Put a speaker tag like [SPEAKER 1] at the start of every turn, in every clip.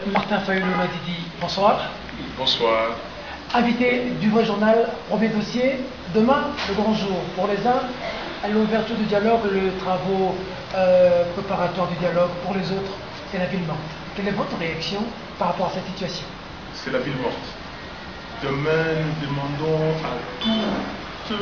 [SPEAKER 1] Martin Fayulu-Madidi, bonsoir.
[SPEAKER 2] Bonsoir.
[SPEAKER 1] Invité du Vrai Journal, premier dossier. Demain, le grand jour. Pour les uns, à l'ouverture du dialogue, les travaux préparatoires du dialogue. Pour les autres, c'est la ville morte. Quelle est votre réaction par rapport à cette situation?
[SPEAKER 2] C'est la ville morte. Demain, nous demandons à toutes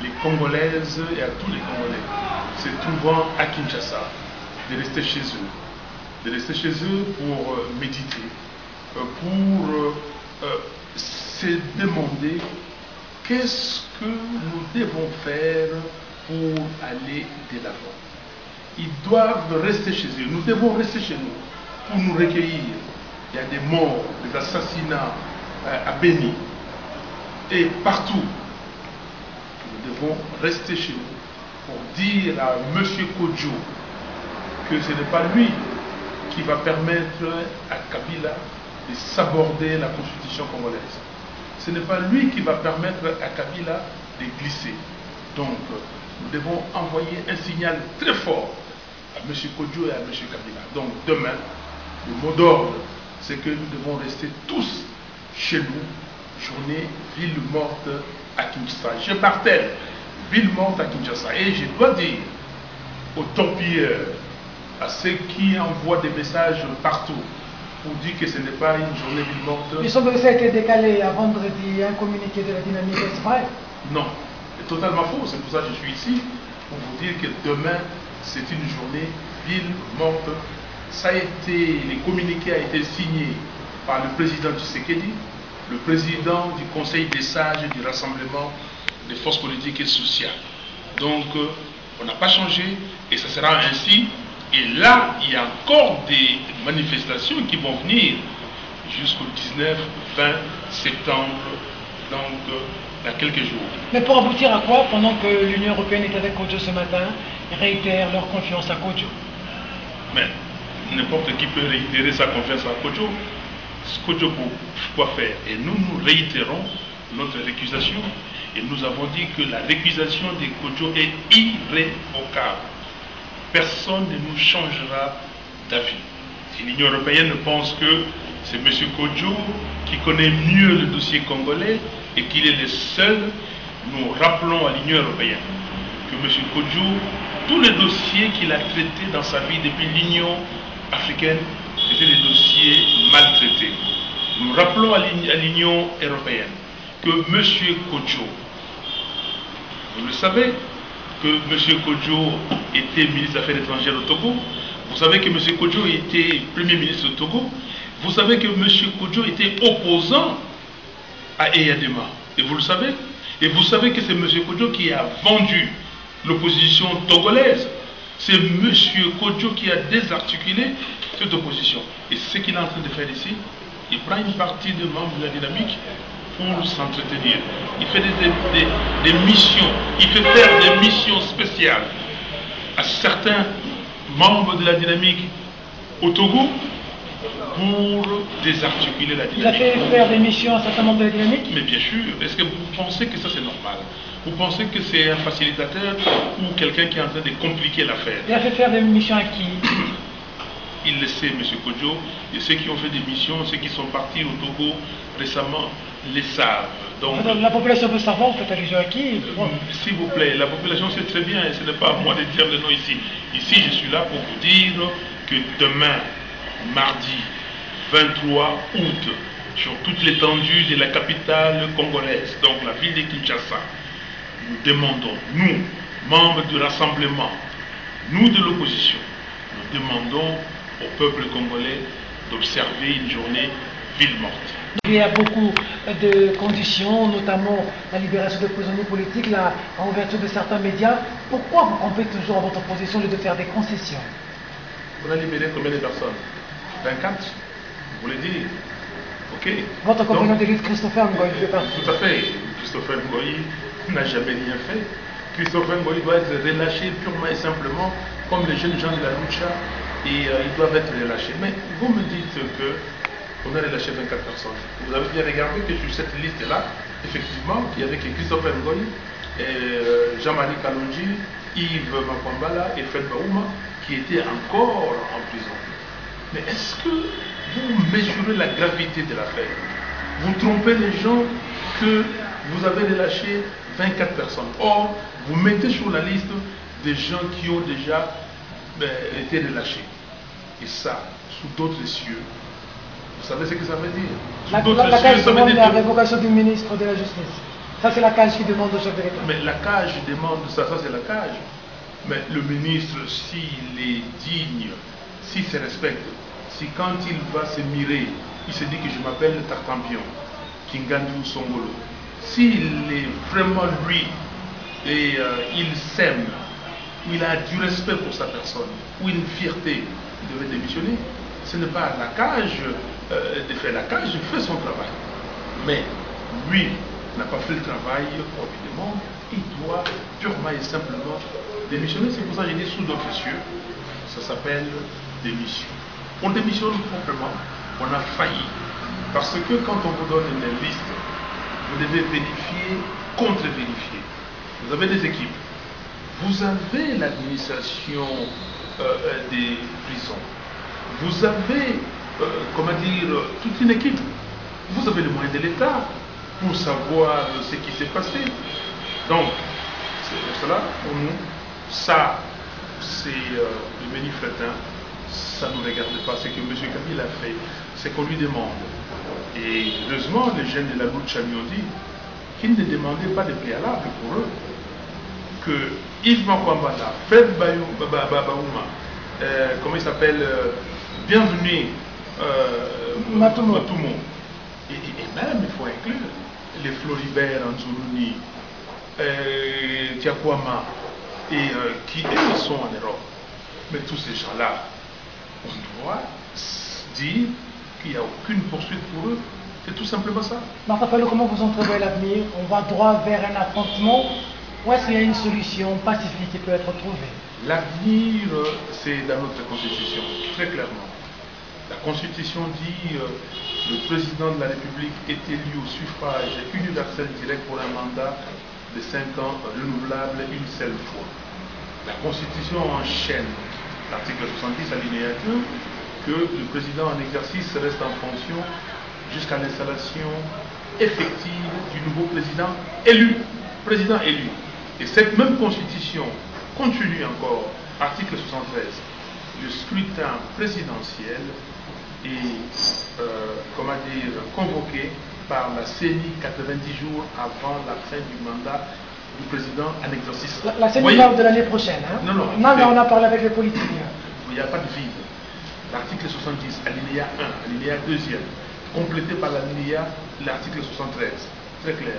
[SPEAKER 2] les Congolaises et à tous les Congolais se trouvant à Kinshasa de rester chez eux. De rester chez eux pour méditer, pour se demander qu'est-ce que nous devons faire pour aller de l'avant. Ils doivent rester chez eux. Nous devons rester chez nous pour nous recueillir. Il y a des morts, des assassinats à Béni et partout. Nous devons rester chez nous pour dire à M. Kodjo que ce n'est pas lui qui va permettre à Kabila de s'aborder la constitution congolaise. Ce n'est pas lui qui va permettre à Kabila de glisser. Donc, nous devons envoyer un signal très fort à M. Kodjo et à M. Kabila. Donc, demain, le mot d'ordre, c'est que nous devons rester tous chez nous. Journée ville morte à Kinshasa. Je martèle, ville morte à Kinshasa. Et je dois dire aux torpilleurs, à ceux qui envoient des messages partout pour dire que ce n'est pas une journée ville morte.
[SPEAKER 1] Il semble que ça a été décalé à vendredi, un communiqué de la dynamique, est-ce vrai?
[SPEAKER 2] Non, c'est totalement faux. C'est pour ça que je suis ici, pour vous dire que demain, c'est une journée ville morte. Ça a été, le communiqué a été signé par le président Tshisekedi, le président du Conseil des sages et du Rassemblement des forces politiques et sociales. Donc, on n'a pas changé et ça sera ainsi. Et là, il y a encore des manifestations qui vont venir jusqu'au 19-20 septembre, donc dans quelques jours.
[SPEAKER 1] Mais pour aboutir à quoi, pendant que l'Union européenne est avec Kodjo ce matin, ils réitèrent leur confiance à Kodjo?
[SPEAKER 2] Mais n'importe qui peut réitérer sa confiance à Kodjo. Kodjo pour quoi faire? Et nous réitérons notre récusation. Et nous avons dit que la récusation de Kodjo est irrévocable. Personne ne nous changera d'avis. Si l'Union européenne pense que c'est M. Kodjo qui connaît mieux le dossier congolais et qu'il est le seul, nous rappelons à l'Union européenne que M. Kodjo, tous les dossiers qu'il a traités dans sa vie depuis l'Union africaine, étaient des dossiers maltraités. Nous rappelons à l'Union européenne que M. Kodjo, vous le savez, que M. Kodjo était ministre des Affaires étrangères au Togo. Vous savez que M. Kodjo était Premier ministre au Togo. Vous savez que M. Kodjo était opposant à Eyadema. Et vous le savez. Et vous savez que c'est M. Kodjo qui a vendu l'opposition togolaise. C'est M. Kodjo qui a désarticulé cette opposition. Et c'est ce qu'il est en train de faire ici. Il prend une partie des membres de la dynamique pour s'entretenir. Il fait des missions, il fait faire des missions spéciales à certains membres de la dynamique au Togo pour désarticuler la dynamique.
[SPEAKER 1] Il a fait faire des missions à certains membres de la dynamique?
[SPEAKER 2] Mais bien sûr, est-ce que vous pensez que ça c'est normal? Vous pensez que c'est un facilitateur ou quelqu'un qui est en train de compliquer l'affaire?
[SPEAKER 1] Il a fait faire des missions à qui?
[SPEAKER 2] Il le sait, M. Kodjo, et ceux qui ont fait des missions, ceux qui sont partis au Togo récemment, les savent. Donc,
[SPEAKER 1] la population peut savoir, vous faites allusion à qui?
[SPEAKER 2] S'il vous plaît, la population sait très bien, et ce n'est pas à moi de dire le nom ici. Ici, je suis là pour vous dire que demain, mardi 23 août, sur toute l'étendue de la capitale congolaise, donc la ville de Kinshasa, nous demandons, nous, membres du rassemblement, nous de l'opposition, nous demandons au peuple congolais d'observer une journée ville morte.
[SPEAKER 1] Il y a beaucoup de conditions, notamment la libération de prisonniers politiques, la réouverture de certains médias. Pourquoi vous campez toujours à votre position de faire des concessions?
[SPEAKER 2] On a libéré combien de personnes? 24, vous voulez dire? Ok.
[SPEAKER 1] Votre compagnon d'église Christopher Ngoï fait partie.
[SPEAKER 2] Tout à fait. Christopher Ngoï n'a jamais rien fait. Christopher Ngoï doit être relâché purement et simplement comme les jeunes gens de la lucha et ils doivent être relâchés. Mais vous me dites que on a relâché 24 personnes. Vous avez bien regardé que sur cette liste-là, effectivement, il y avait que Christopher Ngoï, Jean-Marie Kalonji, Yves Makwambala et Fred Baouma qui étaient encore en prison. Mais est-ce que vous mesurez la gravité de l'affaire? Vous trompez les gens que vous avez relâché 24 personnes. Or, vous mettez sur la liste des gens qui ont déjà été relâchés. Et ça, sous d'autres cieux, vous savez ce que ça veut dire?
[SPEAKER 1] La CAGE demande la révocation du ministre de la Justice. Ça, c'est la CAGE qui demande au chef de l'État.
[SPEAKER 2] Mais la CAGE demande ça, c'est la CAGE. Mais le ministre, s'il est digne, s'il se respecte, si quand il va se mirer, il se dit que je m'appelle Tartampion, Kingandu Songolo, s'il est vraiment lui, et il s'aime, ou il a du respect pour sa personne, ou une fierté, il devait démissionner. Ce n'est pas la CAGE de faire. La CAGE fait son travail. Mais lui n'a pas fait le travail évidemment, il doit purement et simplement démissionner. C'est pour ça que j'ai dit sous d'autres cieux, ça s'appelle démission. On démissionne proprement, on a failli. Parce que quand on vous donne une liste, vous devez vérifier, contre-vérifier. Vous avez des équipes. Vous avez l'administration des prisons. Vous avez, comment dire, toute une équipe. Vous avez les moyens de l'État pour savoir ce qui s'est passé. Donc, c'est pour cela, pour nous, ça, c'est le menu fretin. Ça ne nous regarde pas. Ce que M. Kabila a fait, c'est qu'on lui demande. Et heureusement, les jeunes de la lutte ont dit qu'ils ne demandaient pas de préalable pour eux. Que Yves Makwambala, Fred Baouma, comment il s'appelle, bienvenue Matumo. Et même, il faut inclure les Floribert Anzoulouni, Tiakwama, et qui eux sont en Europe. Mais tous ces gens-là, on doit dire qu'il n'y a aucune poursuite pour eux. C'est tout simplement ça.
[SPEAKER 1] Martin Fayulu, comment vous entrevoyez l'avenir? On va droit vers un affrontement ou est-ce qu'il y a une solution pacifique qui peut être trouvée?
[SPEAKER 2] L'avenir, c'est dans notre Constitution, très clairement. La Constitution dit le président de la République est élu au suffrage universel direct pour un mandat de 5 ans renouvelable une seule fois. La Constitution enchaîne l'article 70 alinéa 2 que le président en exercice reste en fonction jusqu'à l'installation effective du nouveau président élu. Président élu. Et cette même Constitution continue encore, article 73, le scrutin présidentiel est comment dire, convoqué par la CENI 90 jours avant la fin du mandat du président en exercice.
[SPEAKER 1] La CENI parle de l'année prochaine. Hein?
[SPEAKER 2] Non,
[SPEAKER 1] on a parlé avec les politiques.
[SPEAKER 2] Il n'y a pas de vide. L'article 70, alinéa 1, alinéa 2e, complété par l'article 73. Très clair.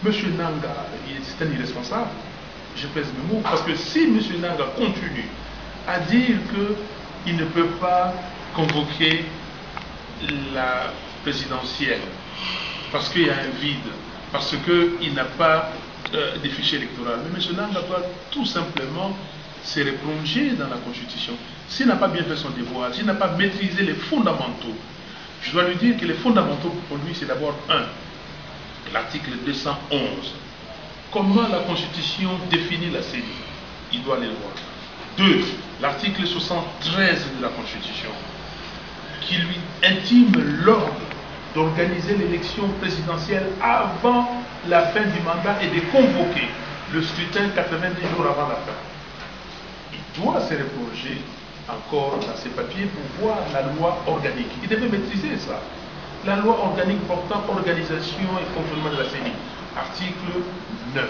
[SPEAKER 2] Monsieur Nanga, c'est un irresponsable. Je pèse mes mots. Parce que si Monsieur Nanga continue à dire qu'il ne peut pas convoquer la présidentielle, parce qu'il y a un vide, parce qu'il n'a pas de fichier électoral, mais M. Nanga doit tout simplement se replonger dans la Constitution. S'il n'a pas bien fait son devoir, s'il n'a pas maîtrisé les fondamentaux, je dois lui dire que les fondamentaux pour lui, c'est d'abord l'article 211. Comment la Constitution définit la CENI? Il doit aller voir. 2. L'article 73 de la Constitution, qui lui intime l'ordre d'organiser l'élection présidentielle avant la fin du mandat et de convoquer le scrutin 90 jours avant la fin. Il doit se replonger encore dans ses papiers pour voir la loi organique. Il devait maîtriser ça. La loi organique portant organisation et fonctionnement de la CENI. Article 9.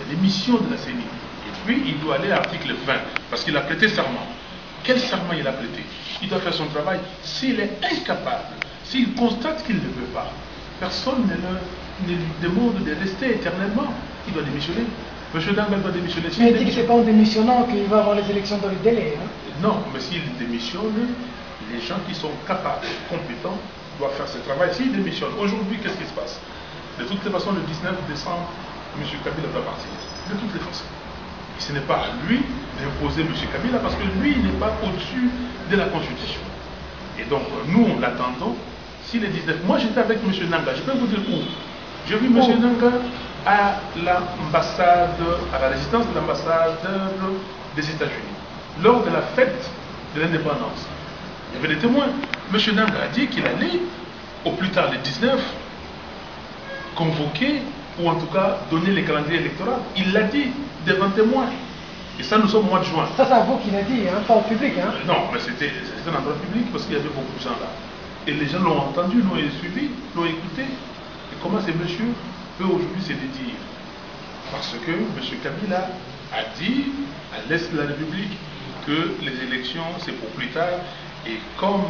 [SPEAKER 2] Les missions de la CENI. Et puis, il doit aller à l'article 20, parce qu'il a prêté serment. Quel serment il a prêté? Il doit faire son travail. S'il est incapable, s'il constate qu'il ne peut pas, personne ne lui demande de rester éternellement. Il doit démissionner. M. Dangal doit démissionner.
[SPEAKER 1] Mais il dit que ce n'est pas en démissionnant qu'il va avoir les élections dans le délai. Hein?
[SPEAKER 2] Non, mais s'il démissionne, les gens qui sont capables, compétents, doivent faire ce travail. S'il démissionne, aujourd'hui, qu'est-ce qui se passe? De toutes les façons, le 19 décembre, M. Kabila va partir. De toutes les façons. Et ce n'est pas à lui d'imposer M. Kabila parce que lui, il n'est pas au-dessus de la Constitution. Et donc, nous, on l'attendons. Si le 19... Moi, j'étais avec M. Nanga. Je peux vous dire où? J'ai vu M. Nanga à l'ambassade, à la résidence de l'ambassadeur des États-Unis, lors de la fête de l'indépendance. Il y avait des témoins. M. Nanga a dit qu'il allait, au plus tard le 19, convoquer, ou en tout cas donner les calendriers électoraux. Il l'a dit devant témoins. Et ça, nous sommes au mois de juin.
[SPEAKER 1] Ça, c'est à vous qui l'a dit, hein, pas au public. Hein.
[SPEAKER 2] Non, mais c'était un endroit public parce qu'il y avait beaucoup de gens là. Et les gens l'ont entendu, l'ont suivi, l'ont écouté. Et comment ces messieurs peuvent aujourd'hui se dédire? Parce que M. Kabila a dit à l'Est de la République que les élections, c'est pour plus tard. Et comme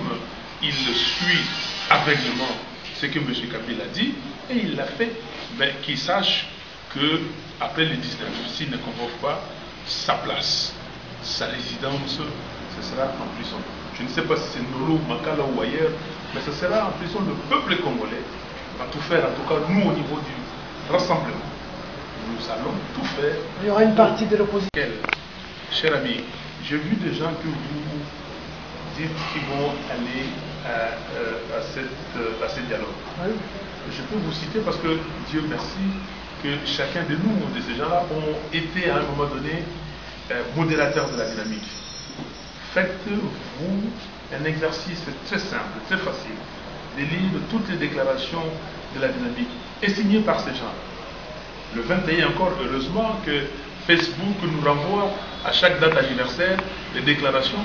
[SPEAKER 2] il suit aveuglément ce que M. Kabila a dit, et il l'a fait, ben, qu'il sache qu'après le 19, s'il ne convoque pas, sa place, sa résidence, ce sera en prison. Je ne sais pas si c'est Nolo, Makala ou ailleurs, mais ce sera en prison. Le peuple congolais va tout faire, en tout cas nous au niveau du rassemblement. Nous allons tout faire.
[SPEAKER 1] Il y aura une partie de l'opposition.
[SPEAKER 2] Cher ami, j'ai vu des gens que vous dites qui vont aller à ce dialogue.
[SPEAKER 1] Oui.
[SPEAKER 2] Je peux vous citer parce que Dieu merci que chacun de nous, de ces gens-là, ont été à un moment donné modérateurs de la dynamique. Faites-vous un exercice très simple, très facile, de lire toutes les déclarations de la dynamique et signées par ces gens. Le 21 encore, heureusement que Facebook nous renvoie à chaque date anniversaire des déclarations.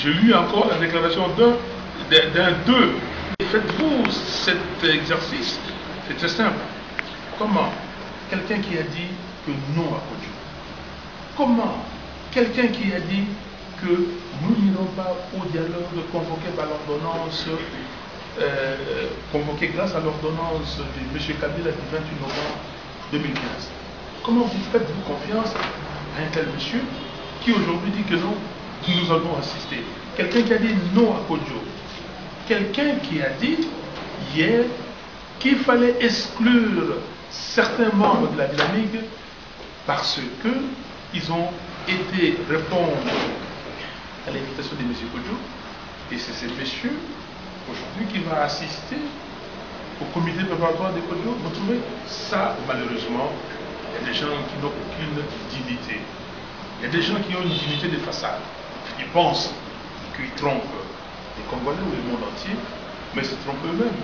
[SPEAKER 2] J'ai lu encore la déclaration d'eux. Faites-vous cet exercice, c'est très simple. Comment quelqu'un qui a dit que non à Kodjo? Comment quelqu'un qui a dit que nous n'irons pas au dialogue convoqué par l'ordonnance, convoqué grâce à l'ordonnance de M. Kabila du 28 novembre 2015. Comment vous faites-vous confiance à un tel monsieur qui aujourd'hui dit que non, nous avons assisté? Quelqu'un qui a dit non à Kodjo. Quelqu'un qui a dit hier qu'il fallait exclure certains membres de la dynamique parce qu'ils ont été répondre à l'invitation de M. Kodjo. Et c'est ce monsieur aujourd'hui qui va assister au comité préparatoire de Kodjo. Vous trouvez ça, malheureusement, il y a des gens qui n'ont aucune dignité. Il y a des gens qui ont une dignité de façade. Ils pensent qu'ils trompent les Congolais ou le monde entier, mais ils se trompent eux-mêmes.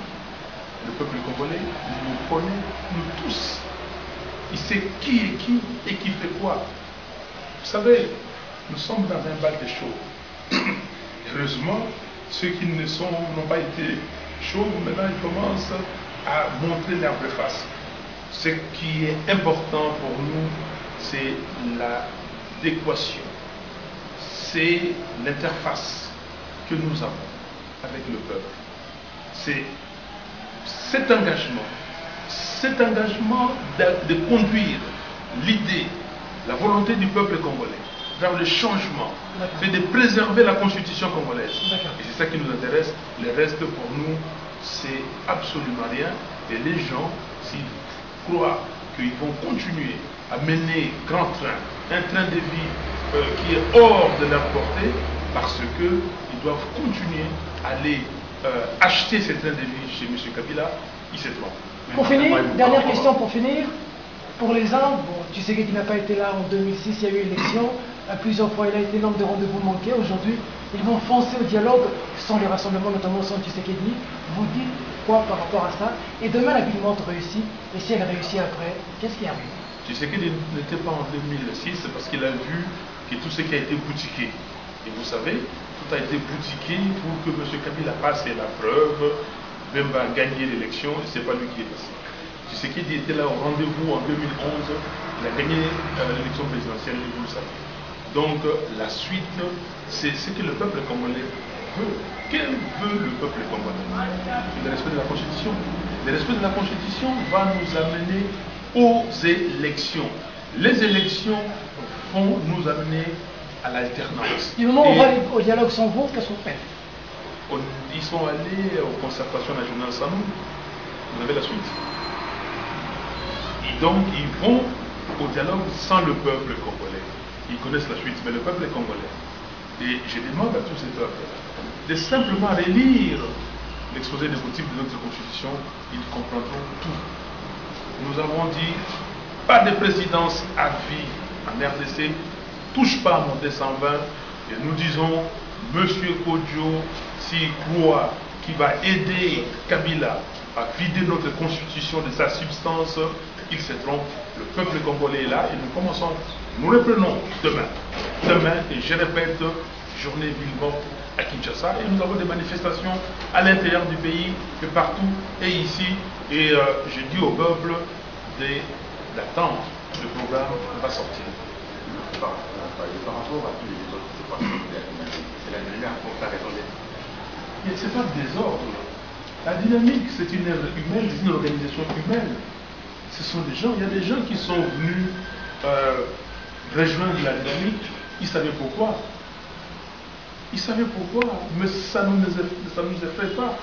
[SPEAKER 2] Le peuple congolais nous connaît, nous tous. Il sait qui est qui et qui fait quoi. Vous savez, nous sommes dans un bal de chauds. Heureusement, ceux qui n'ont pas été chauds, maintenant ils commencent à montrer leur vraie face. Ce qui est important pour nous, c'est l'adéquation, c'est l'interface que nous avons avec le peuple. C'est cet engagement de conduire l'idée, la volonté du peuple congolais vers le changement, c'est de préserver la constitution congolaise. Et c'est ça qui nous intéresse. Le reste pour nous, c'est absolument rien. Et les gens, s'ils croient qu'ils vont continuer à mener grand train, un train de vie qui est hors de leur portée, parce qu'ils doivent continuer à aller acheter ces trains de vie chez M. Kabila, ils se trompent.
[SPEAKER 1] Pour finir, dernière question pour finir. Pour les uns, bon, tu sais qu'il n'a pas été là en 2006, il y a eu élection. Plusieurs fois, il a été nombre de rendez-vous manqués. Aujourd'hui, ils vont foncer au dialogue sans les rassemblements, notamment sans Tshisekedi. Vous dites quoi par rapport à ça? Et demain, la ville montre réussit. Et si elle réussit après, qu'est-ce qui arrive?
[SPEAKER 2] Tshisekedi n'était pas en 2006 parce qu'il a vu que tout ce qui a été boutiqué. Et vous savez, tout a été boutiqué pour que M. Kabila passe la preuve, même va gagner l'élection, et ce n'est pas lui qui est passé. Tshisekedi était là au rendez-vous en 2011, il a gagné l'élection présidentielle, vous le savez. Donc la suite, c'est ce que le peuple congolais veut. Quel veut le peuple congolais? Le respect de la Constitution. Le respect de la Constitution va nous amener aux élections. Les élections vont nous amener à l'alternance.
[SPEAKER 1] Du moment où on va au dialogue sans vous, qu'est-ce qu'on fait?
[SPEAKER 2] Ils sont allés aux concertations nationales sans nous. Vous avez la suite. Et donc, ils vont au dialogue sans le peuple congolais. Ils connaissent la suite, mais le peuple est congolais. Et je demande à tous ces peuples de simplement relire l'exposé des motifs de notre Constitution. Ils comprendront tout. Nous avons dit, pas de présidence à vie en RDC, touche pas à mon D120, et nous disons, Monsieur Kodjo, s'il croit qu'il va aider Kabila à vider notre constitution de sa substance, il se trompe. Le peuple congolais est là et nous reprenons demain. Demain, et je répète, journée ville morte à Kinshasa, et nous avons des manifestations à l'intérieur du pays, et partout, et ici, et je dis au peuple d'attendre, le programme va sortir.
[SPEAKER 3] Par rapport à tous les autres, c'est pas c'est la dynamique pour ta raison d'être.
[SPEAKER 2] Ce n'est pas le désordre. La dynamique, c'est une œuvre humaine, c'est une organisation humaine. Ce sont des gens, il y a des gens qui sont venus rejoindre la dynamique, ils savaient pourquoi. Ils savaient pourquoi, mais ça ne nous effraie pas.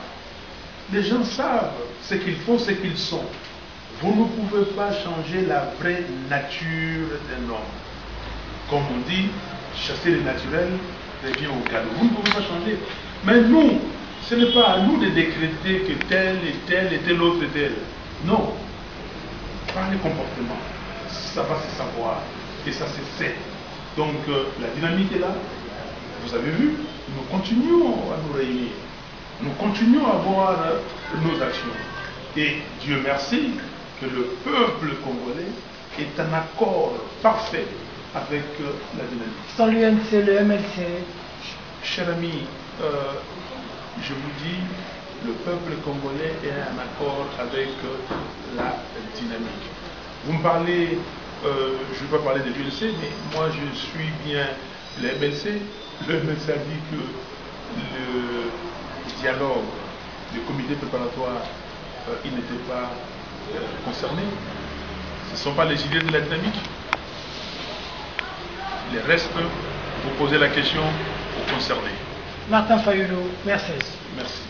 [SPEAKER 2] Les gens savent ce qu'ils font, ce qu'ils sont. Vous ne pouvez pas changer la vraie nature d'un homme. Comme on dit, chasser le naturel revient au galop. Vous ne pouvez pas changer. Mais nous, ce n'est pas à nous de décréter que tel et tel et tel autre est tel. Non. Par les comportements, ça va se savoir et ça se sait. Donc la dynamique est là. Vous avez vu, nous continuons à nous réunir. Nous continuons à voir nos actions. Et Dieu merci que le peuple congolais est en accord parfait avec la dynamique.
[SPEAKER 1] Sans l'UNC, le MLC.
[SPEAKER 2] Cher ami, je vous dis, le peuple congolais est en accord avec la dynamique. Vous me parlez, je ne vais pas parler de l'UNC, mais moi je suis bien le MLC. Le MLC a dit que le dialogue, le comité préparatoire, il n'était pas concerné. Ce ne sont pas les idées de la dynamique. Les restes, vous posez la question aux concernés.
[SPEAKER 1] Martin Fayulu, merci.
[SPEAKER 2] Merci.